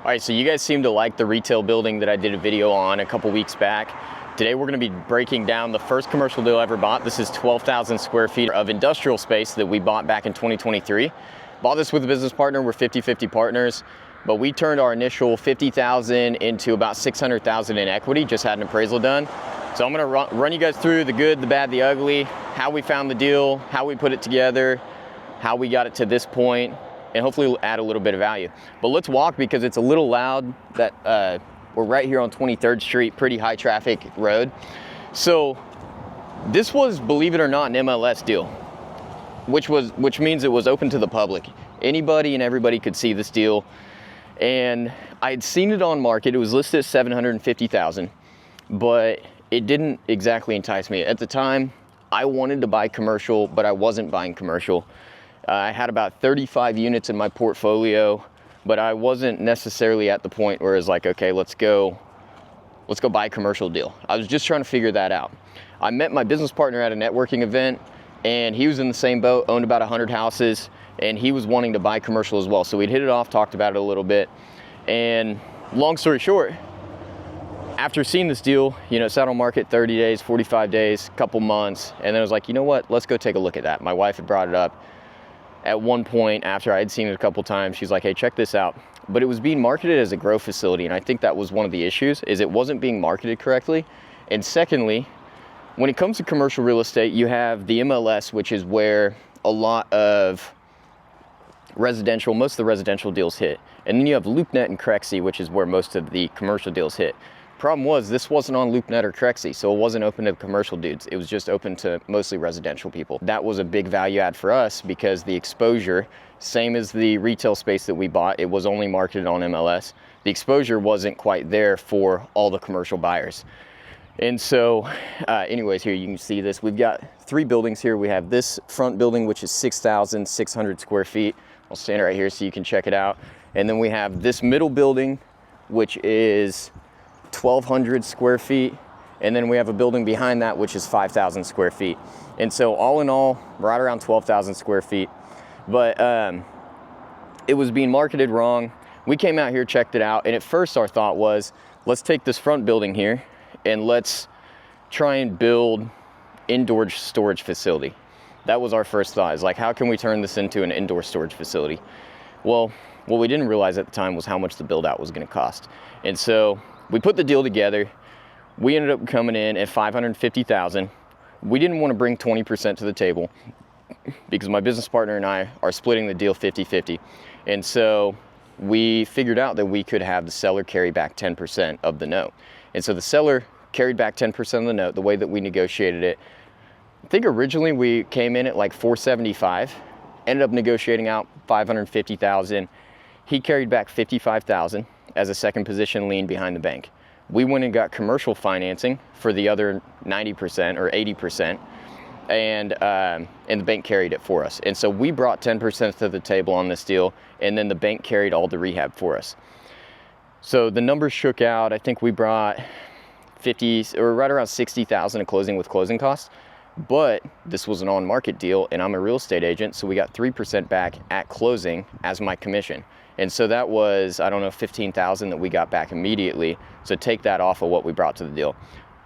All right, so you guys seem to like the retail building that I did a video on a couple weeks back. Today we're gonna be breaking down the first commercial deal I ever bought. This is 12,000 square feet of industrial space that we bought back in 2023. Bought this with a business partner. We're 50-50 partners, but we turned our initial 50,000 into about 600,000 in equity, just had an appraisal done. So I'm gonna run you guys through the good, the bad, the ugly, how we found the deal, how we put it together, how we got it to this point, and hopefully we'll add a little bit of value. But let's walk because it's a little loud that we're right here on 23rd Street, pretty high traffic road. So this was, believe it or not, an MLS deal, which means it was open to the public. Anybody and everybody could see this deal. And I had seen it on market. It was listed at 750,000, but it didn't exactly entice me. At the time, I wanted to buy commercial, but I wasn't buying commercial. I had about 35 units in my portfolio, but I wasn't necessarily at the point where it's like, okay, let's go buy a commercial deal. I was just trying to figure that out. I met my business partner at a networking event, and he was in the same boat, owned about 100 houses, and he was wanting to buy commercial as well. So we'd hit it off, talked about it a little bit, and long story short, after seeing this deal, it sat on market 30 days, 45 days, couple months, and then I was like, you know what, let's go take a look at that. My wife had brought it up. At one point, after I had seen it a couple times, she's like, hey, check this out. But it was being marketed as a grow facility, and I think that was one of the issues, is it wasn't being marketed correctly. And secondly, when it comes to commercial real estate, you have the MLS, which is where a lot of most of the residential deals hit. And then you have LoopNet and Crexi, which is where most of the commercial deals hit. Problem was, this wasn't on LoopNet or Crexi, so it wasn't open to the commercial dudes. It was just open to mostly residential people. That was a big value add for us because the exposure, same as the retail space that we bought, it was only marketed on MLS. The exposure wasn't quite there for all the commercial buyers. And so, anyways, here you can see this. We've got 3 buildings here. We have this front building, which is 6,600 square feet. I'll stand right here so you can check it out. And then we have this middle building, which is 1,200 square feet, and then we have a building behind that which is 5,000 square feet. And so all in all, right around 12,000 square feet. But it was being marketed wrong. We came out here, checked it out, and at first our thought was, let's take this front building here and let's try and build indoor storage facility. That was our first thought, is like, how can we turn this into an indoor storage facility? Well, what we didn't realize at the time was how much the build out was going to cost. And so we put the deal together. We ended up coming in at 550,000. We didn't want to bring 20% to the table because my business partner and I are splitting the deal 50-50. And so we figured out that we could have the seller carry back 10% of the note. And so the seller carried back 10% of the note, the way that we negotiated it. I think originally we came in at like 475, ended up negotiating out 550,000. He carried back 55,000 as a second position lien behind the bank. We went and got commercial financing for the other 90% or 80%, and the bank carried it for us. And so we brought 10% to the table on this deal, and then the bank carried all the rehab for us. So the numbers shook out. I think we brought 50 or right around 60,000 of closing with closing costs. But this was an on-market deal, and I'm a real estate agent, so we got 3% back at closing as my commission. And so that was, I don't know, 15,000 that we got back immediately. So take that off of what we brought to the deal.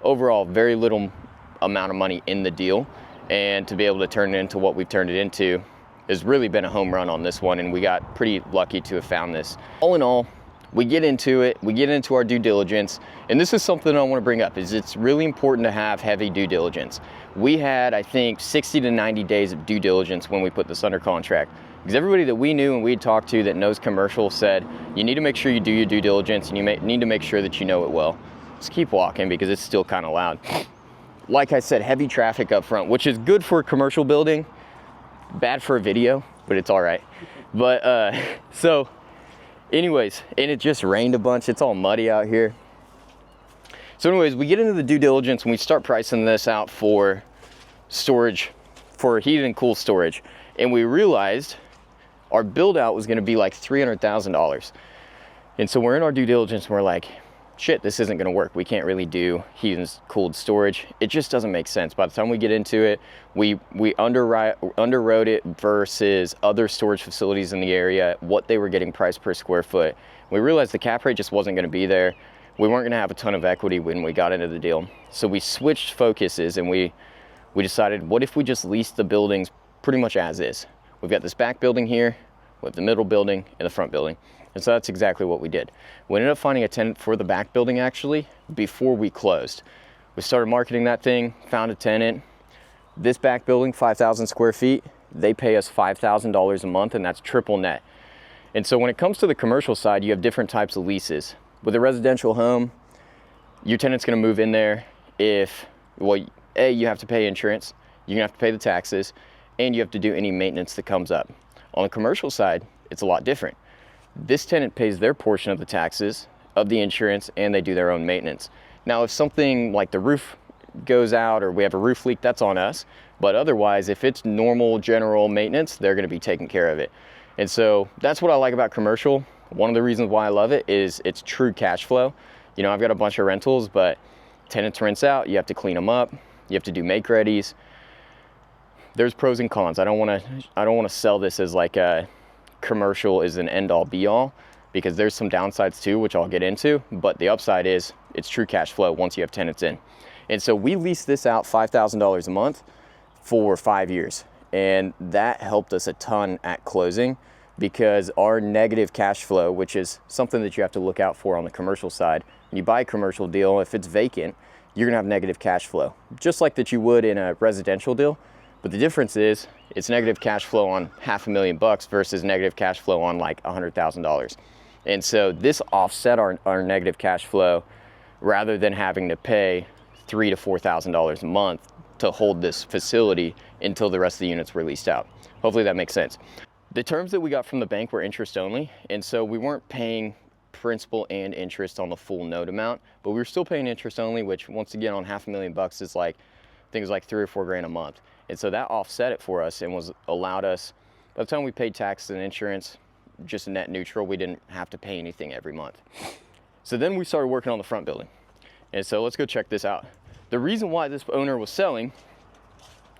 Overall, very little amount of money in the deal, and to be able to turn it into what we've turned it into has really been a home run on this one, and we got pretty lucky to have found this. All in all, we get into it, we get into our due diligence, and this is something I want to bring up, is it's really important to have heavy due diligence. We had, I think, 60 to 90 days of due diligence when we put this under contract, because everybody that we knew and we'd talked to that knows commercial said, you need to make sure you do your due diligence, and you need to make sure that you know it well. Let's keep walking because it's still kind of loud. Like I said, heavy traffic up front, which is good for a commercial building, bad for a video, but it's all right. But so anyways, and it just rained a bunch. It's all muddy out here. So anyways, we get into the due diligence and we start pricing this out for storage, for heated and cool storage. And we realized our build out was gonna be like $300,000. And so we're in our due diligence and we're like, shit, this isn't gonna work. We can't really do heated and cooled storage. It just doesn't make sense. By the time we get into it, we underwrote it versus other storage facilities in the area, what they were getting priced per square foot. We realized the cap rate just wasn't going to be there. We weren't going to have a ton of equity when we got into the deal. So we switched focuses and we decided, what if we just lease the buildings pretty much as is? We've got this back building here, we have the middle building and the front building. And so that's exactly what we did. We ended up finding a tenant for the back building actually before we closed. We started marketing that thing, found a tenant. This back building, 5,000 square feet, they pay us $5,000 a month, and that's triple net. And so when it comes to the commercial side, you have different types of leases. With a residential home, your tenant's gonna move in there if, well, A, you have to pay insurance, you're gonna have to pay the taxes, and you have to do any maintenance that comes up. On the commercial side, it's a lot different. This tenant pays their portion of the taxes, of the insurance, and they do their own maintenance. Now, if something like the roof goes out or we have a roof leak, that's on us. But otherwise, if it's normal general maintenance, they're gonna be taking care of it. And so that's what I like about commercial. One of the reasons why I love it is it's true cash flow. You know, I've got a bunch of rentals, but tenants rents out, you have to clean them up, you have to do make readies. There's pros and cons. I don't wanna sell this as like a commercial is an end all be all, because there's some downsides too, which I'll get into, but the upside is it's true cash flow once you have tenants in. And so we leased this out $5,000 a month for 5 years. And that helped us a ton at closing, because our negative cash flow, which is something that you have to look out for on the commercial side, when you buy a commercial deal, if it's vacant, you're gonna have negative cash flow, just like that you would in a residential deal. But the difference is it's negative cash flow on $500,000 versus negative cash flow on like $100,000. And so this offset our negative cash flow, rather than having to pay $3,000 to $4,000 a month to hold this facility until the rest of the units were leased out. Hopefully that makes sense. The terms that we got from the bank were interest only, and so we weren't paying principal and interest on the full note amount, but we were still paying interest only, which once again on $500,000 is like, I think it was like $3,000 or $4,000 a month. And so that offset it for us and was allowed us, by the time we paid taxes and insurance, just net neutral, we didn't have to pay anything every month. So then we started working on the front building. And so let's go check this out. The reason why this owner was selling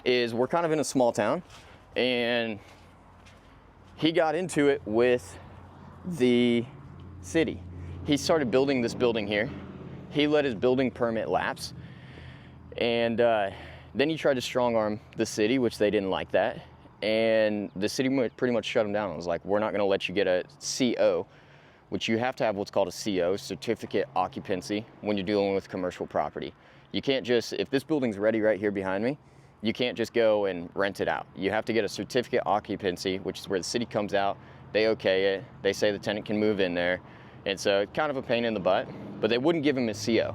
is we're kind of in a small town, and he got into it with the city. He started building this building here. He let his building permit lapse, and then he tried to strong arm the city, which they didn't like that. And the city pretty much shut him down. It was like, we're not gonna let you get a CO, which you have to have what's called a CO, certificate occupancy, when you're dealing with commercial property. You can't just, if this building's ready right here behind me, you can't just go and rent it out. You have to get a certificate occupancy, which is where the city comes out, they okay it, they say the tenant can move in there. And so it's kind of a pain in the butt, but they wouldn't give him a CO.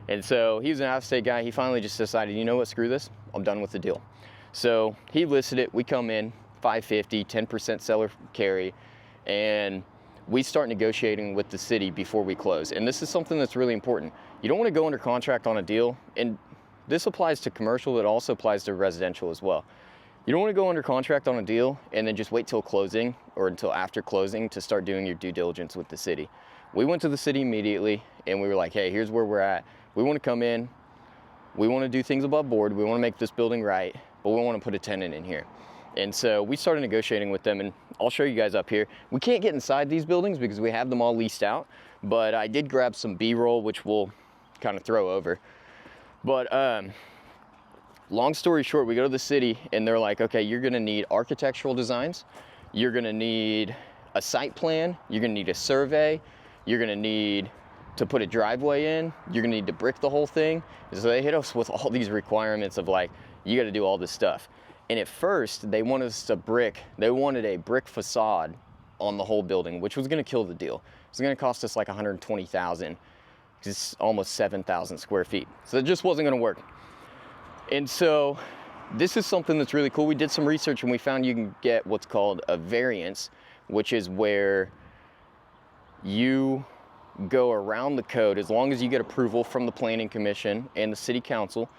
And so he was an out-of-state guy. He finally just decided, you know what, screw this, I'm done with the deal. So he listed it, we come in, $550, 10% seller carry, and we start negotiating with the city before we close. And this is something that's really important. You don't want to go under contract on a deal, and this applies to commercial, it also applies to residential as well. You don't want to go under contract on a deal and then just wait till closing or until after closing to start doing your due diligence with the city. We went to the city immediately and we were like, hey, here's where we're at. We want to come in, we want to do things above board, we want to make this building right, but we want to put a tenant in here. And so we started negotiating with them, and I'll show you guys up here. We can't get inside these buildings because we have them all leased out, but I did grab some B-roll, which we'll kind of throw over. But long story short, we go to the city and they're like, okay, you're gonna need architectural designs, you're gonna need a site plan, you're gonna need a survey, you're gonna need to put a driveway in, you're gonna need to brick the whole thing. And so they hit us with all these requirements of like, you gotta do all this stuff. And at first, they wanted us to they wanted a brick facade on the whole building, which was gonna kill the deal. It was gonna cost us like $120,000, because it's almost 7,000 square feet. So it just wasn't gonna work. And so this is something that's really cool. We did some research and we found you can get what's called a variance, which is where you go around the code. As long as you get approval from the planning commission and the city council,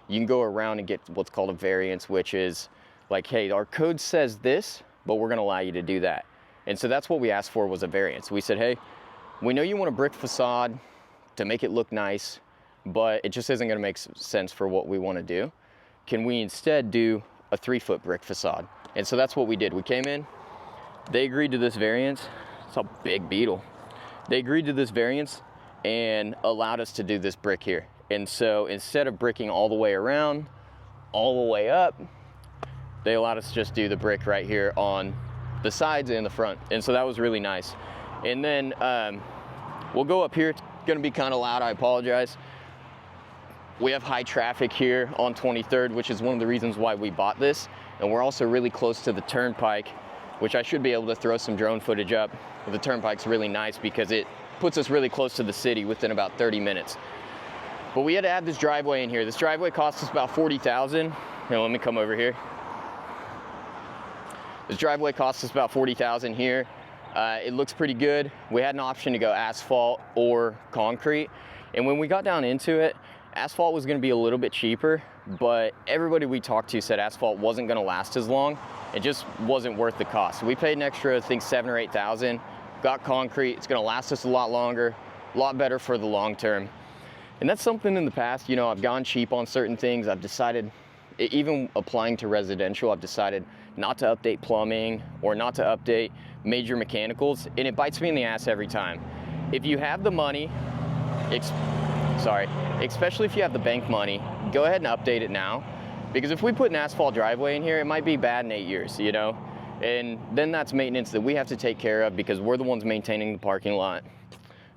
you can go around and get what's called a variance, which is like, hey, our code says this, but we're gonna allow you to do that. And so that's what we asked for, was a variance. We said, hey, we know you want a brick facade to make it look nice, but it just isn't gonna make sense for what we wanna do. Can we instead do a 3-foot brick facade? And so that's what we did. We came in, they agreed to this variance. It's a big beetle. They agreed to this variance and allowed us to do this brick here. And so instead of bricking all the way around, all the way up, they allowed us to just do the brick right here on the sides and the front. And so that was really nice. And then we'll go up here. It's gonna be kind of loud, I apologize. We have high traffic here on 23rd, which is one of the reasons why we bought this. And we're also really close to the turnpike, which I should be able to throw some drone footage up. The turnpike's really nice because it puts us really close to the city within about 30 minutes. But we had to add this driveway in here. This driveway cost us about $40,000. Here, let me come over here. This driveway cost us about $40,000 here. It looks pretty good. We had an option to go asphalt or concrete. And when we got down into it, asphalt was gonna be a little bit cheaper, but everybody we talked to said asphalt wasn't gonna last as long. It just wasn't worth the cost. So we paid an extra, I think, $7,000 or $8,000. Got concrete. It's gonna last us a lot longer, a lot better for the long term. And that's something in the past, you know, I've gone cheap on certain things. I've decided, even applying to residential, I've decided not to update plumbing or not to update major mechanicals, and it bites me in the ass every time. If you have the money, especially if you have the bank money, go ahead and update it now. Because if we put an asphalt driveway in here, it might be bad in 8 years, you know? And then that's maintenance that we have to take care of because we're the ones maintaining the parking lot.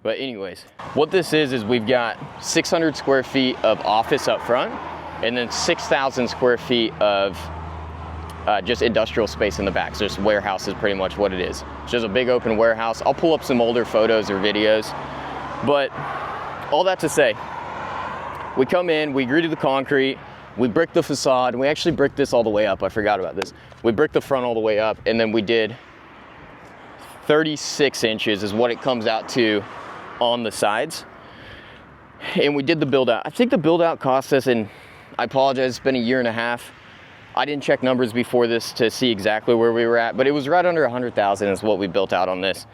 But anyways, what this is we've got 600 square feet of office up front and then 6,000 square feet of just industrial space in the back. So just warehouse is pretty much what it is. It's just a big open warehouse. I'll pull up some older photos or videos. But all that to say, we come in, we agree to the concrete, we brick the facade. We actually bricked this all the way up. I forgot about this. We bricked the front all the way up, and then we did 36 inches is what it comes out to on the sides. And we did the build out. I think the build out cost us, and I apologize, it's been a year and a half. I didn't check numbers before this to see exactly where we were at, but it was right under 100,000 is what we built out on this.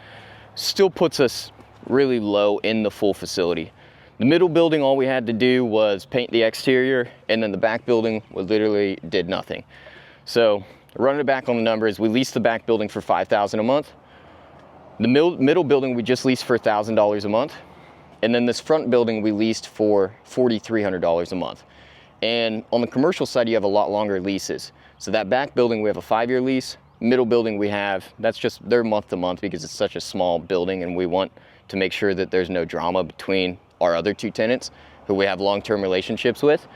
Still puts us really low in the full facility. The middle building, all we had to do was paint the exterior, and then the back building, we literally did nothing. So running it back on the numbers, we leased the back building for $5,000 a month. The middle building, we just leased for $1,000 a month. And then this front building, we leased for $4,300 a month. And on the commercial side, you have a lot longer leases. So that back building, we have a 5-year lease. Middle building we have, that's just, they're month to month because it's such a small building, and we want to make sure that there's no drama between our other 2 tenants who we have long-term relationships with.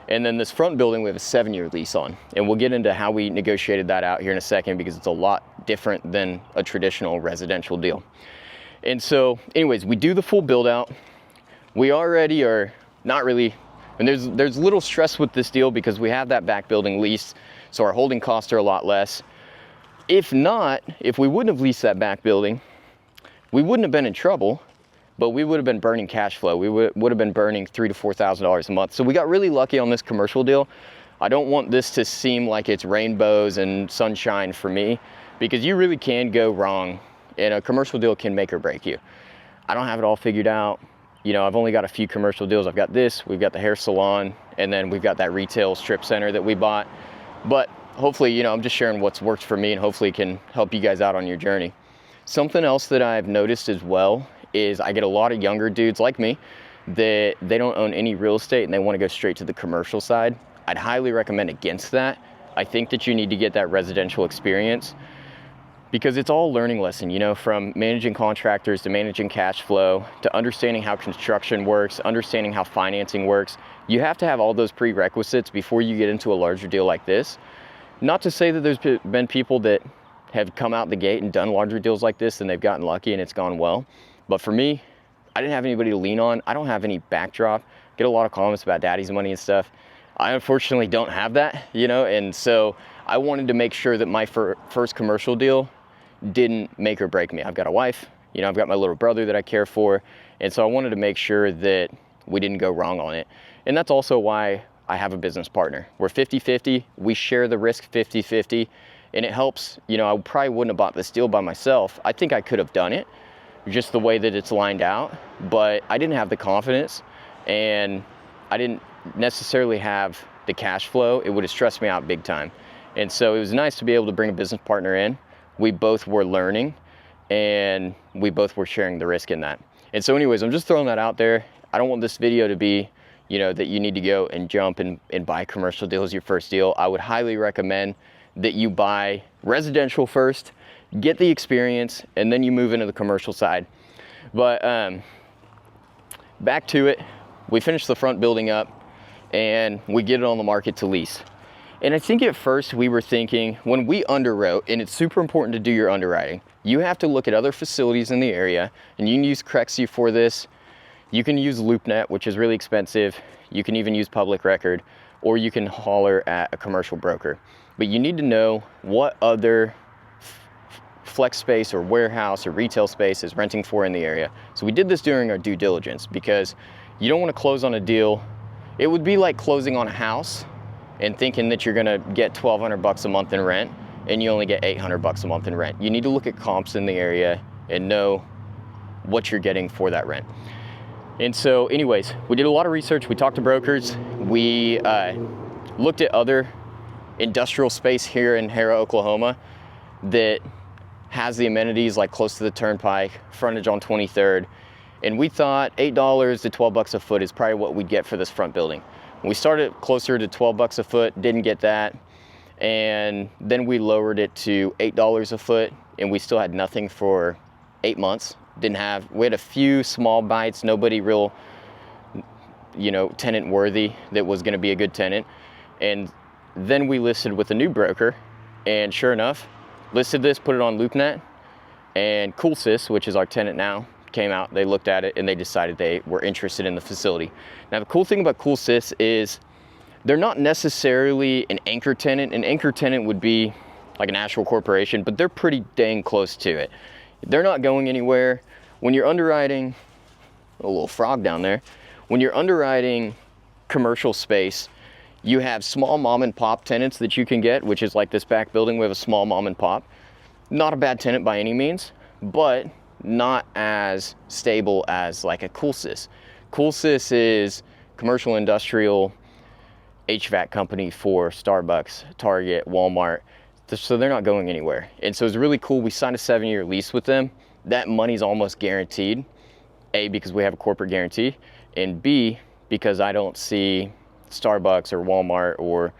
And then this front building, we have a 7-year lease on. And we'll get into how we negotiated that out here in a second because it's a lot different than a traditional residential deal. And so anyways, we do the full build out. We already are not really, and there's little stress with this deal because we have that back building leased, so our holding costs are a lot less. If not, if we wouldn't have leased that back building, we wouldn't have been in trouble, but we would have been burning cash flow. We would have been burning $3,000 to $4,000 a month. So we got really lucky on this commercial deal. I don't want this to seem like it's rainbows and sunshine for me, because you really can go wrong, and a commercial deal can make or break you. I don't have it all figured out. You know, I've only got a few commercial deals. I've got this, we've got the hair salon, and then we've got that retail strip center that we bought. But hopefully, you know, I'm just sharing what's worked for me and hopefully it can help you guys out on your journey. Something else that I've noticed as well is I get a lot of younger dudes like me that they don't own any real estate and they want to go straight to the commercial side. I'd highly recommend against that. I think that you need to get that residential experience because it's all a learning lesson, you know, from managing contractors to managing cash flow to understanding how construction works, understanding how financing works. You have to have all those prerequisites before you get into a larger deal like this. Not to say that there's been people that have come out the gate and done larger deals like this and they've gotten lucky and it's gone well. But for me, I didn't have anybody to lean on. I don't have any backdrop. Get a lot of comments about daddy's money and stuff. I unfortunately don't have that, you know, and so I wanted to make sure that my first commercial deal didn't make or break me. I've got a wife, you know, I've got my little brother that I care for, and so I wanted to make sure that we didn't go wrong on it. And that's also why I have a business partner. We're 50-50, we share the risk 50-50, and it helps. You know, I probably wouldn't have bought this deal by myself. I think I could have done it, just the way that it's lined out, but I didn't have the confidence and I didn't necessarily have the cash flow. It would have stressed me out big time. And so it was nice to be able to bring a business partner in. We both were learning and we both were sharing the risk in that. And so anyways, I'm just throwing that out there. I don't want this video to be, you know, that you need to go and jump and buy commercial deal as your first deal. I would highly recommend that you buy residential first, get the experience, and then you move into the commercial side. But back to it, we finished the front building up and we get it on the market to lease. And I think at first we were thinking, when we underwrote, and it's super important to do your underwriting, you have to look at other facilities in the area, and you can use Crexi for this. You can use LoopNet, which is really expensive. You can even use Public Record, or you can holler at a commercial broker. But you need to know what other flex space or warehouse or retail space is renting for in the area. So we did this during our due diligence, because you don't want to close on a deal. It would be like closing on a house and thinking that you're gonna get $1,200 a month in rent and you only get $800 a month in rent. You need to look at comps in the area and know what you're getting for that rent. And so anyways, we did a lot of research. We talked to brokers. We looked at other industrial space here in Harrah, Oklahoma that has the amenities like close to the turnpike, frontage on 23rd. And we thought $8 to $12 a foot is probably what we'd get for this front building. We started closer to $12 a foot, didn't get that. And then we lowered it to $8 a foot, and we still had nothing for 8 months. We had a few small bites, nobody real, you know, tenant worthy that was gonna be a good tenant. And then we listed with a new broker, and sure enough, listed this, put it on LoopNet, and CoolSys, which is our tenant now, came out, they looked at it, and they decided they were interested in the facility. Now, the cool thing about CoolSys is they're not necessarily an anchor tenant. An anchor tenant would be like an actual corporation, but they're pretty dang close to it. They're not going anywhere. When you're underwriting, a little frog down there, when you're underwriting commercial space, you have small mom and pop tenants that you can get, which is like this back building, we have a small mom and pop. Not a bad tenant by any means, but not as stable as like a CoolSys. CoolSys is commercial industrial HVAC company for Starbucks, Target, Walmart. So they're not going anywhere. And so it's really cool. We signed a 7-year lease with them. That money's almost guaranteed. A, because we have a corporate guarantee, and B, because I don't see Starbucks or Walmart or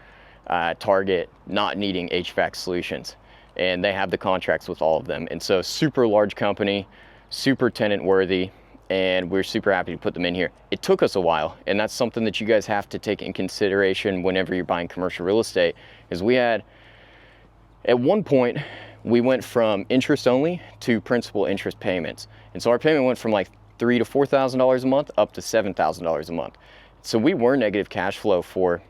Target not needing HVAC solutions. And they have the contracts with all of them. And so super large company, super tenant worthy, and we're super happy to put them in here. It took us a while, and that's something that you guys have to take in consideration whenever you're buying commercial real estate, is we had, at one point, we went from interest only to principal interest payments. And so our payment went from like $3,000 to $4,000 a month up to $7,000 a month. So we were negative cash flow for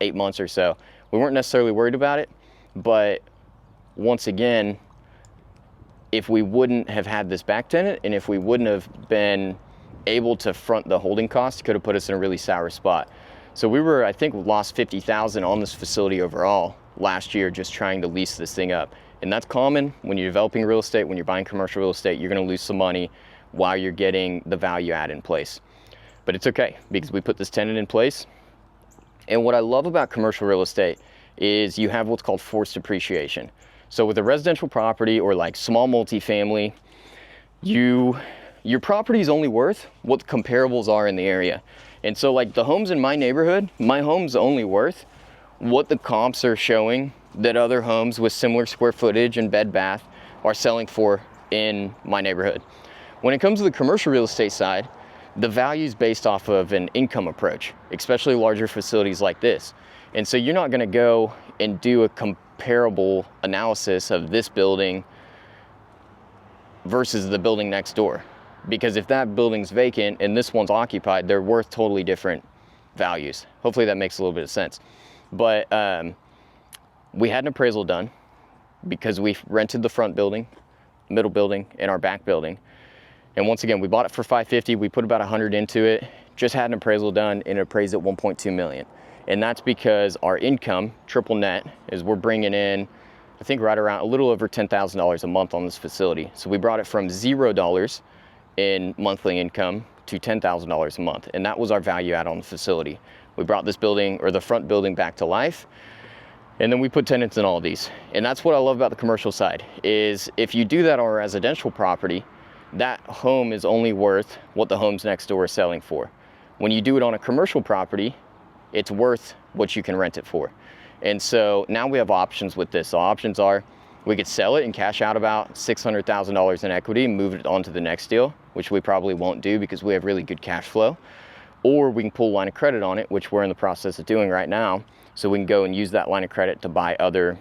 8 months or so. We weren't necessarily worried about it, but once again, if we wouldn't have had this back tenant, and if we wouldn't have been able to front the holding costs, it could have put us in a really sour spot. So we were, I think, lost $50,000 on this facility overall last year just trying to lease this thing up. And that's common when you're developing real estate, when you're buying commercial real estate, you're gonna lose some money while you're getting the value add in place. But it's okay, because we put this tenant in place. And what I love about commercial real estate is you have what's called forced appreciation. So with a residential property or like small multifamily, your property is only worth what the comparables are in the area. And so like the homes in my neighborhood, my home's only worth what the comps are showing that other homes with similar square footage and bed bath are selling for in my neighborhood. When it comes to the commercial real estate side, the value is based off of an income approach, especially larger facilities like this. And so you're not gonna go and do a comparable analysis of this building versus the building next door. Because if that building's vacant and this one's occupied, they're worth totally different values. Hopefully that makes a little bit of sense. But we had an appraisal done because we rented the front building, middle building, and our back building. And once again, we bought it for $550. We put about $100 into it, just had an appraisal done, and it appraised at $1.2 million. And that's because our income, triple net, is we're bringing in, I think right around a little over $10,000 a month on this facility. So we brought it from $0 in monthly income to $10,000 a month. And that was our value add on the facility. We brought this building, or the front building, back to life. And then we put tenants in all of these. And that's what I love about the commercial side, is if you do that on a residential property, that home is only worth what the homes next door are selling for. When you do it on a commercial property, it's worth what you can rent it for. And so now we have options with this. So options are, we could sell it and cash out about $600,000 in equity and move it on to the next deal, which we probably won't do because we have really good cash flow. Or we can pull a line of credit on it, which we're in the process of doing right now. So we can go and use that line of credit to buy other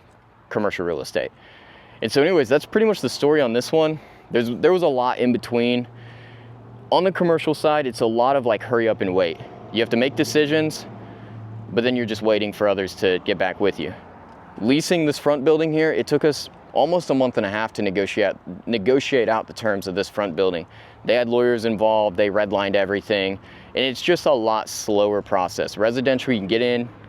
commercial real estate. And so anyways, that's pretty much the story on this one. There was a lot in between. On the commercial side, it's a lot of like hurry up and wait. You have to make decisions, but then you're just waiting for others to get back with you. Leasing this front building here, it took us almost a month and a half to negotiate out the terms of this front building. They had lawyers involved, they redlined everything, and it's just a lot slower process. Residential, you can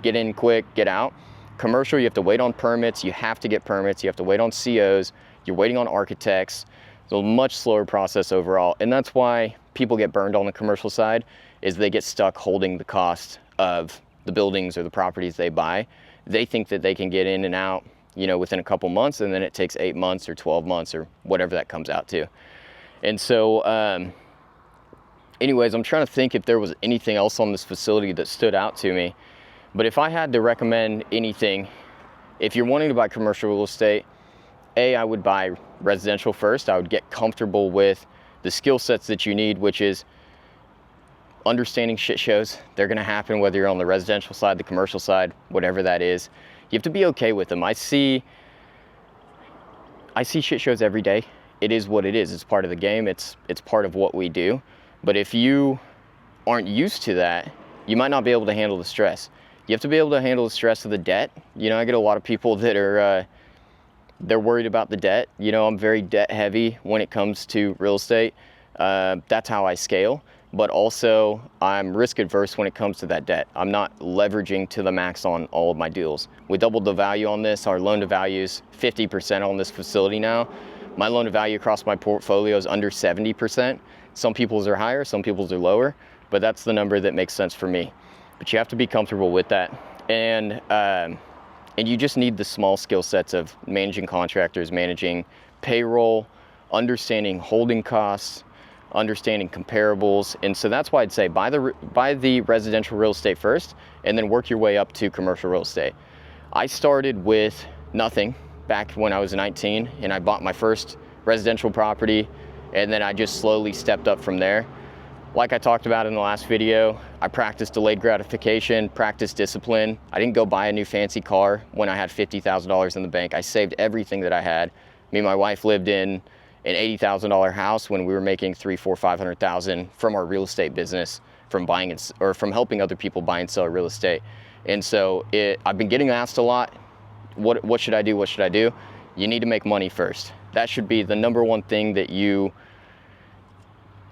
get in quick, get out. Commercial, you have to wait on permits, you have to get permits, you have to wait on COs, you're waiting on architects. It's a much slower process overall, and that's why people get burned on the commercial side, is they get stuck holding the cost of the buildings or the properties they buy. They think that they can get in and out, within a couple months, and then it takes 8 months or 12 months or whatever that comes out to. And so, anyways, I'm trying to think if there was anything else on this facility that stood out to me. But if I had to recommend anything, if you're wanting to buy commercial real estate, I would buy residential first. I would get comfortable with the skill sets that you need, which is understanding shit shows. They're gonna happen whether you're on the residential side, the commercial side, whatever that is. You have to be okay with them. I see shit shows every day. It is what it is. It's part of the game. It's part of what we do. But if you aren't used to that, you might not be able to handle the stress. You have to be able to handle the stress of the debt. I get a lot of people that are, they're worried about the debt. I'm very debt heavy when it comes to real estate. That's how I scale. But also I'm risk adverse when it comes to that debt. I'm not leveraging to the max on all of my deals. We doubled the value on this. Our loan to value is 50% on this facility now. My loan to value across my portfolio is under 70%. Some people's are higher, some people's are lower, but that's the number that makes sense for me. But you have to be comfortable with that. And you just need the small skill sets of managing contractors, managing payroll, understanding holding costs, understanding comparables. And so that's why I'd say buy the residential real estate first and then work your way up to commercial real estate. I started with nothing back when I was 19 and I bought my first residential property, and then I just slowly stepped up from there. Like I talked about in the last video, I practiced delayed gratification, practiced discipline. I didn't go buy a new fancy car when I had $50,000 in the bank. I saved everything that I had. Me and my wife lived in an $80,000 house when we were making $300,000, $400,000, $500,000 from our real estate business, from buying or from helping other people buy and sell real estate. And so I've been getting asked a lot, what should I do? What should I do? You need to make money first. That should be the number one thing that you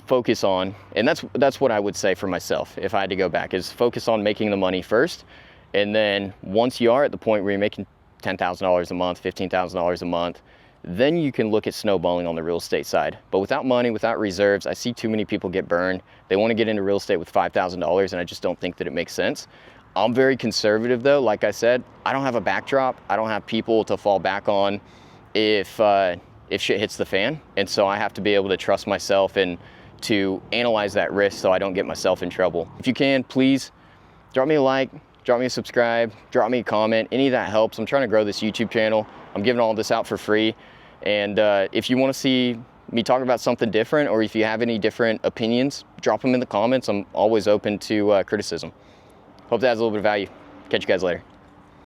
focus on. And that's what I would say for myself if I had to go back, is focus on making the money first. And then once you are at the point where you're making $10,000 a month, $15,000 a month, then you can look at snowballing on the real estate side. But without money, without reserves, I see too many people get burned. They want to get into real estate with $5,000, and I just don't think that it makes sense. I'm very conservative though. Like I said, I don't have a backdrop. I don't have people to fall back on if shit hits the fan. And so I have to be able to trust myself and to analyze that risk so I don't get myself in trouble. If you can, please drop me a like, drop me a subscribe, drop me a comment. Any of that helps. I'm trying to grow this YouTube channel. I'm giving all this out for free. And if you want to see me talk about something different, or if you have any different opinions, drop them in the comments. I'm always open to criticism. Hope that has a little bit of value. Catch you guys later.